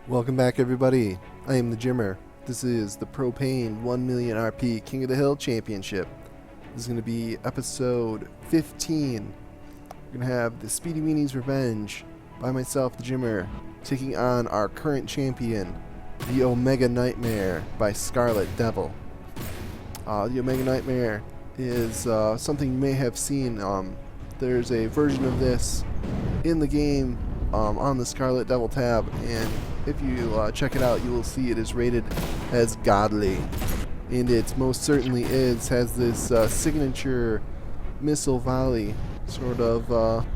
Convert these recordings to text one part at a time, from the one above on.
Welcome back, everybody. I am the Jimmer. This is the Propane 1 million RP King of the Hill Championship. This is going to be episode 15. We're going to have the Speedy Weenie's Revenge by myself, the Jimmer, taking on our current champion, the Omega Nightmare by Scarlet Devil. The Omega Nightmare is something you may have seen. There's a version of this in the game on the Scarlet Devil tab, and if you check it out, you will see it is rated as godly, and it most certainly has this signature missile volley. Sort of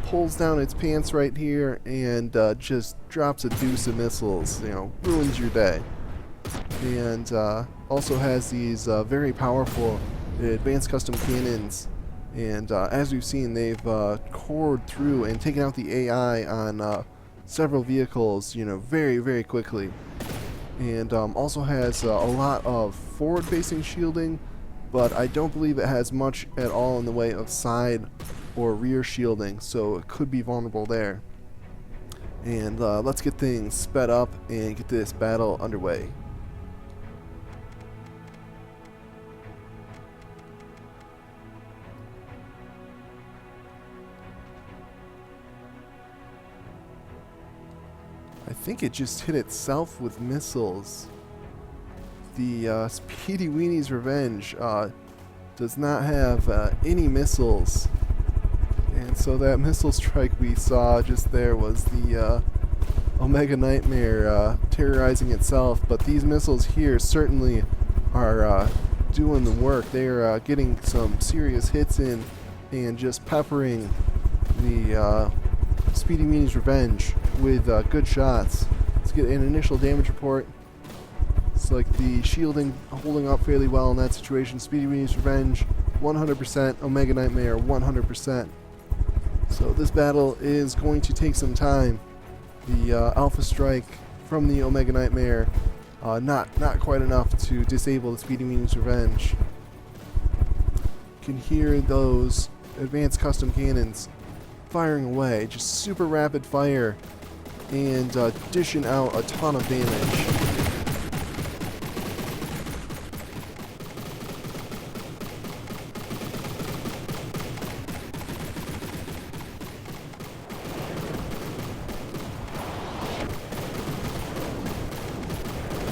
pulls down its pants right here and just drops a deuce of missiles. Ruins your day. And also has these very powerful advanced custom cannons. And as we've seen, they've cored through and taken out the AI on several vehicles, very, very quickly. And also has a lot of forward-facing shielding, but I don't believe it has much at all in the way of side or rear shielding, so it could be vulnerable there. And let's get things sped up and get this battle underway. I think it just hit itself with missiles. The Speedy Weenie's Revenge does not have any missiles. And so that missile strike we saw just there was the Omega Nightmare terrorizing itself. But these missiles here certainly are doing the work. They're getting some serious hits in and just peppering the Speedy Weenie's Revenge with good shots. Let's get an initial damage report. It's like the shielding holding up fairly well in that situation. Speedy Weenie's Revenge 100%, Omega Nightmare 100%. So this battle is going to take some time. The Alpha Strike from the Omega Nightmare not quite enough to disable the Speedy Weenie's Revenge. You can hear those advanced custom cannons firing away, just super rapid fire, and dishing out a ton of damage.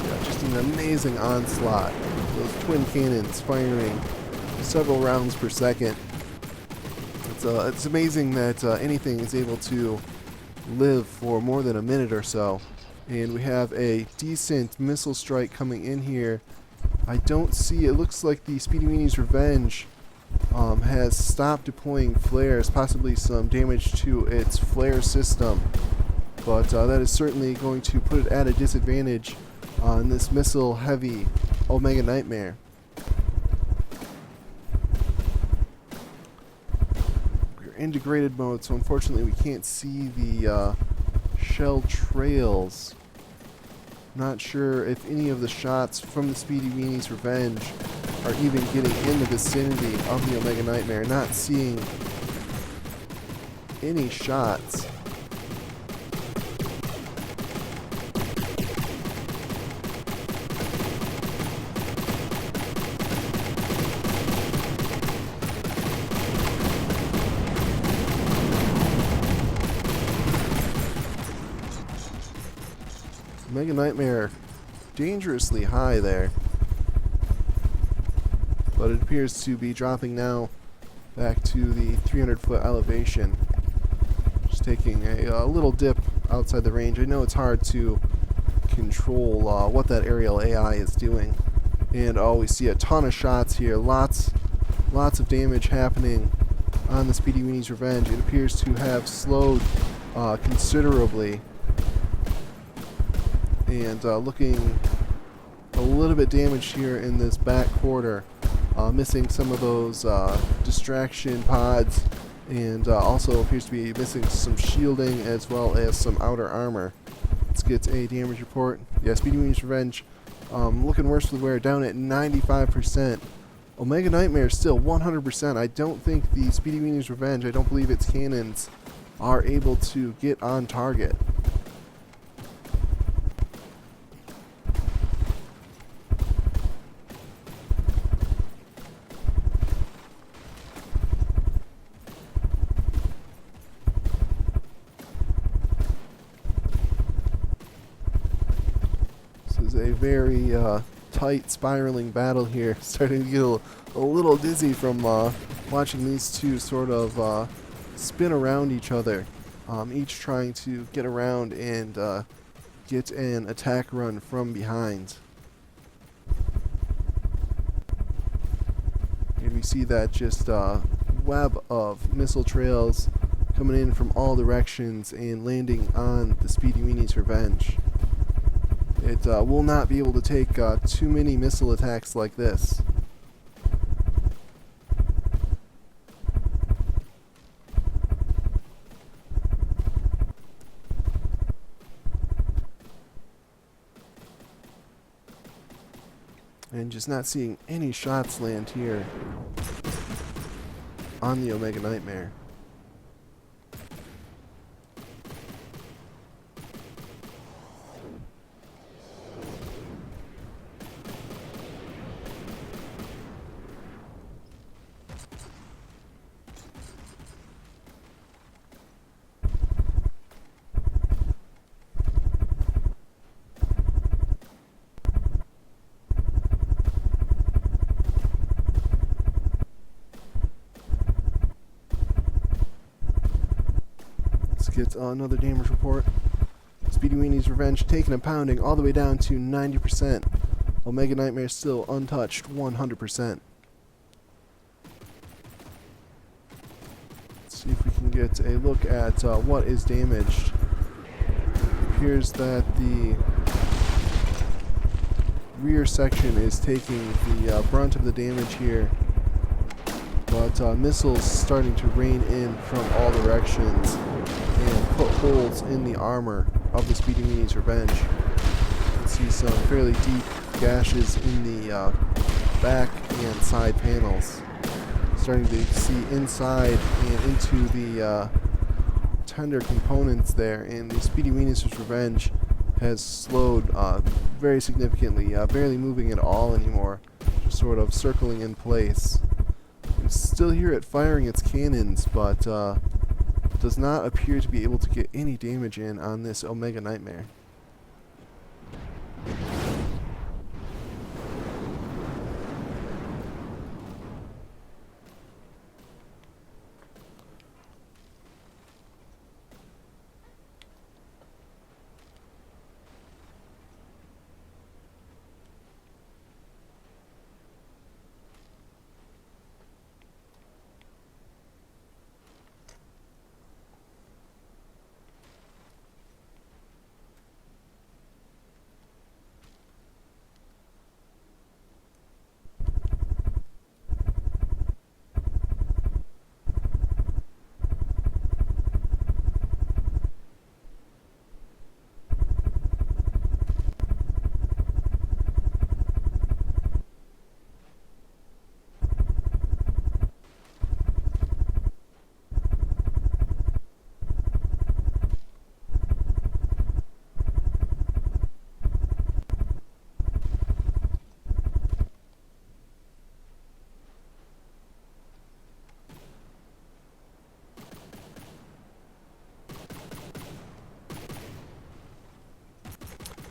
Yeah, just an amazing onslaught. Those twin cannons firing several rounds per second. It's amazing that anything is able to live for more than a minute or so. And we have a decent missile strike coming in here. I don't see, it looks like the Speedy Weenie's Revenge has stopped deploying flares, possibly some damage to its flare system. But that is certainly going to put it at a disadvantage on this missile-heavy Omega Nightmare. Integrated mode, so unfortunately we can't see the shell trails. Not sure if any of the shots from the Speedy Weenie's Revenge are even getting in the vicinity of the Omega Nightmare. Not seeing any shots. Omega Nightmare dangerously high there, but it appears to be dropping now back to the 300-foot elevation. Just taking a little dip outside the range. I know it's hard to control what that aerial AI is doing, and we see a ton of shots here. Lots of damage happening on the Speedy Weenie's Revenge. It appears to have slowed considerably. And looking a little bit damaged here in this back quarter, missing some of those distraction pods, and also appears to be missing some shielding as well as some outer armor. Let's get a damage report. Yeah, Speedy Weenie's Revenge looking worse for the wear, down at 95%. Omega Nightmare still 100%. I don't think the Speedy Weenie's Revenge, I don't believe its cannons are able to get on target. a very tight spiraling battle here. Starting to get a little dizzy from watching these two sort of spin around each other, each trying to get around and get an attack run from behind. And we see that just web of missile trails coming in from all directions and landing on the Speedy Weenie's Revenge. It will not be able to take too many missile attacks like this. And just not seeing any shots land here on the Omega Nightmare. Get another damage report. Speedy Weenie's Revenge taking a pounding all the way down to 90%. Omega Nightmare still untouched 100%. Let's see if we can get a look at what is damaged. It appears that the rear section is taking the brunt of the damage here, but missiles starting to rain in from all directions and put holes in the armor of the Speedy Weenie's Revenge. You can see some fairly deep gashes in the back and side panels. Starting to see inside and into the tender components there, and the Speedy Weenie's Revenge has slowed very significantly, barely moving at all anymore, just sort of circling in place. You can still hear it firing its cannons, but does not appear to be able to get any damage in on this Omega Nightmare.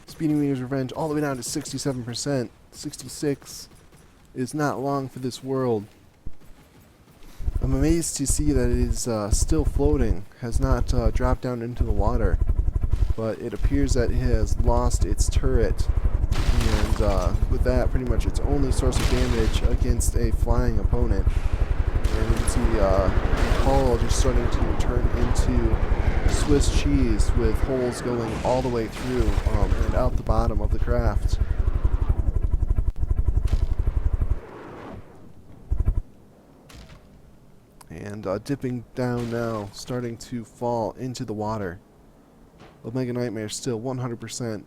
Speedy Weenie's Revenge all the way down to 67%. 66 is not long for this world. I'm amazed to see that it is still floating, has not dropped down into the water, but it appears that it has lost its turret, and with that pretty much its only source of damage against a flying opponent. And you can see the hull just starting to turn into Swiss cheese with holes going all the way through and out the bottom of the craft. And dipping down now, starting to fall into the water. Omega Nightmare still 100%.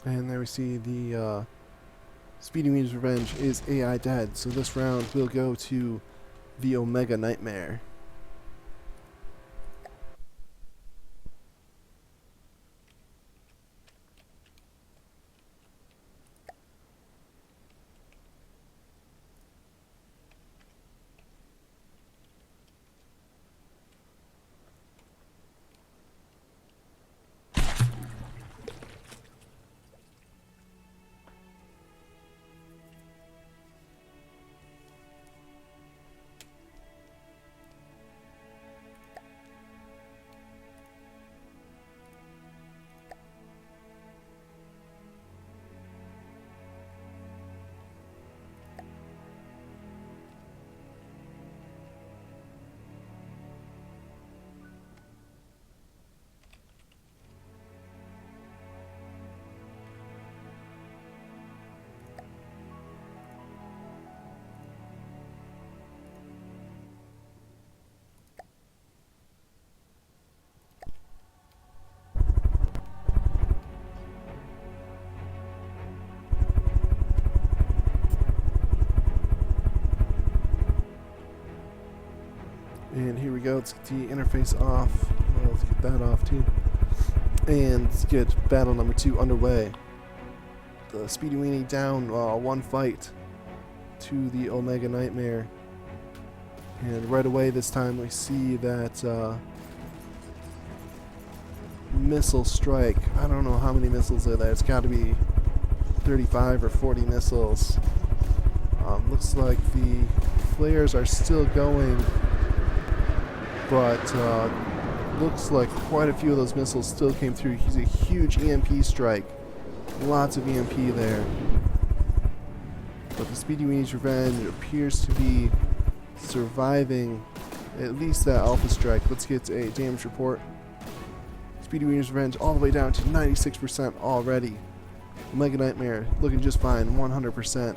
And there we see the Speedy Weenie's Revenge is AI dead, so this round will go to the Omega Nightmare. And here we go, let's get the interface off. Well, let's get that off too. And let's get battle number 2 underway. The Speedy Weenie down one fight to the Omega Nightmare. And right away this time we see that missile strike. I don't know how many missiles are there. It's got to be 35 or 40 missiles. Looks like the flares are still going, but looks like quite a few of those missiles still came through. He's a huge EMP strike. Lots of EMP there. But the Speedy Weenie's Revenge appears to be surviving at least that alpha strike. Let's get a damage report. Speedy Weenie's Revenge all the way down to 96% already. Omega Nightmare looking just fine, 100%.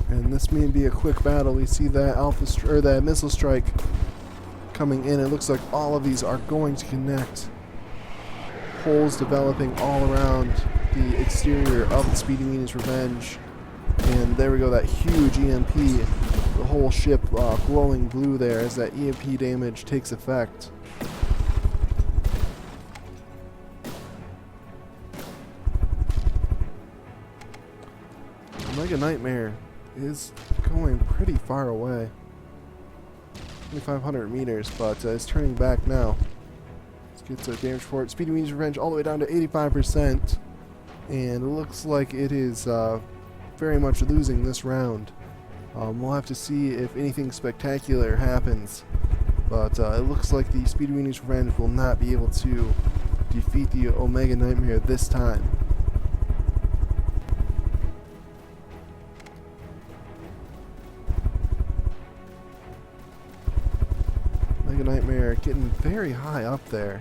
And this may be a quick battle. We see that that missile strike coming in. It looks like all of these are going to connect. Holes developing all around the exterior of the Speedy Weenie's Revenge. And there we go, that huge EMP. The whole ship glowing blue there as that EMP damage takes effect. Omega Nightmare is going pretty far away. 2,500 meters, but it's turning back now. Let's get to damage report. Speedy Weenie's Revenge all the way down to 85%. And it looks like it is very much losing this round. We'll have to see if anything spectacular happens. But it looks like the Speedy Weenie's Revenge will not be able to defeat the Omega Nightmare this time. Omega Nightmare getting very high up there.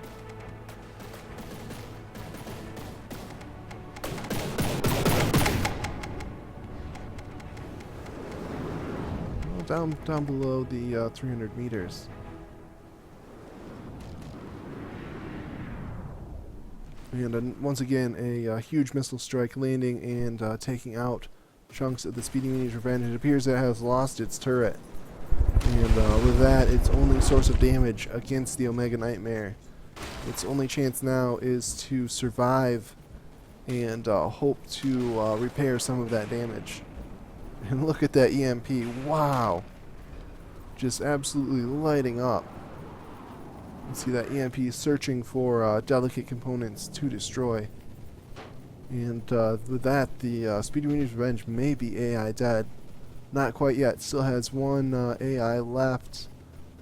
Well, down below the 300 meters. And once again, a huge missile strike landing and taking out chunks of the Speedy Weenie's Revenge. It appears it has lost its turret. And with that, its only source of damage against the Omega Nightmare. Its only chance now is to survive and hope to repair some of that damage. And look at that EMP. Wow. Just absolutely lighting up. You see that EMP searching for delicate components to destroy. And with that, the Speedy Weenie's Revenge may be AI dead. Not quite yet. Still has one AI left,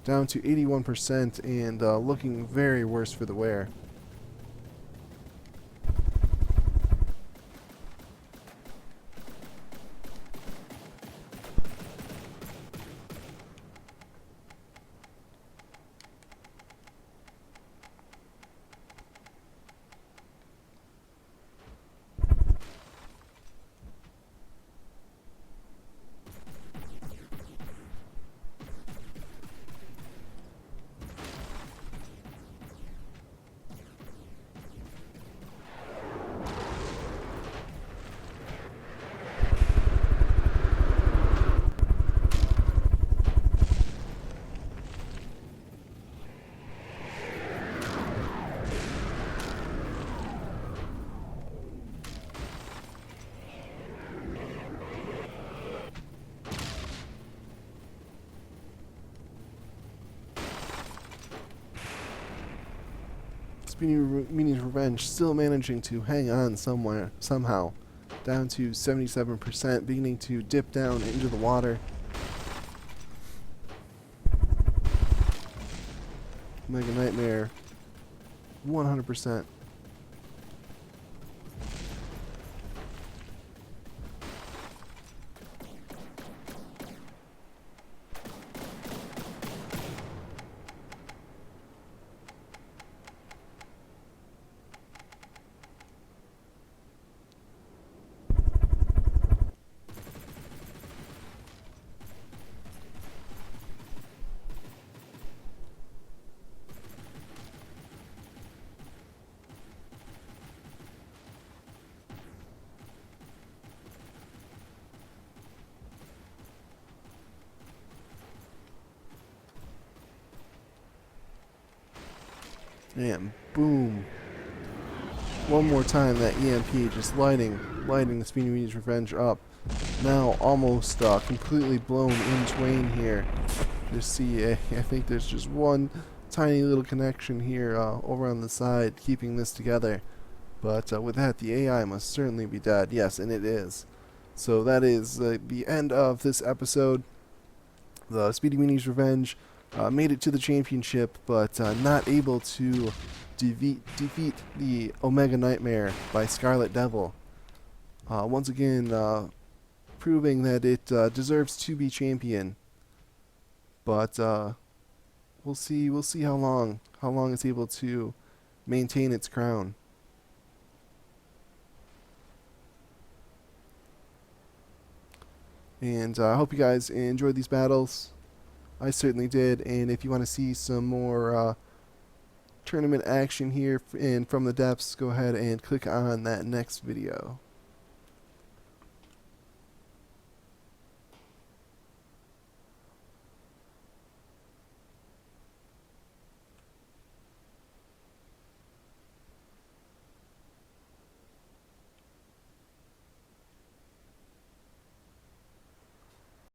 down to 81%, and looking very worse for the wear. Speedy Weenie's Revenge still managing to hang on somehow, down to 77%, beginning to dip down into the water. Mega Nightmare, 100%. And boom. One more time, that EMP just lighting the Speedy Weenie's Revenge up. Now almost completely blown in twain here. Just see, I think there's just one tiny little connection here over on the side keeping this together. But with that, the AI must certainly be dead. Yes, and it is. So that is the end of this episode. The Speedy Weenie's Revenge made it to the championship, but not able to defeat the Omega Nightmare by Scarlet Devil. Once again, proving that it deserves to be champion. But we'll see how long it's able to maintain its crown. And I hope you guys enjoyed these battles. I certainly did. And if you want to see some more tournament action here and from the depths, go ahead and click on that next video.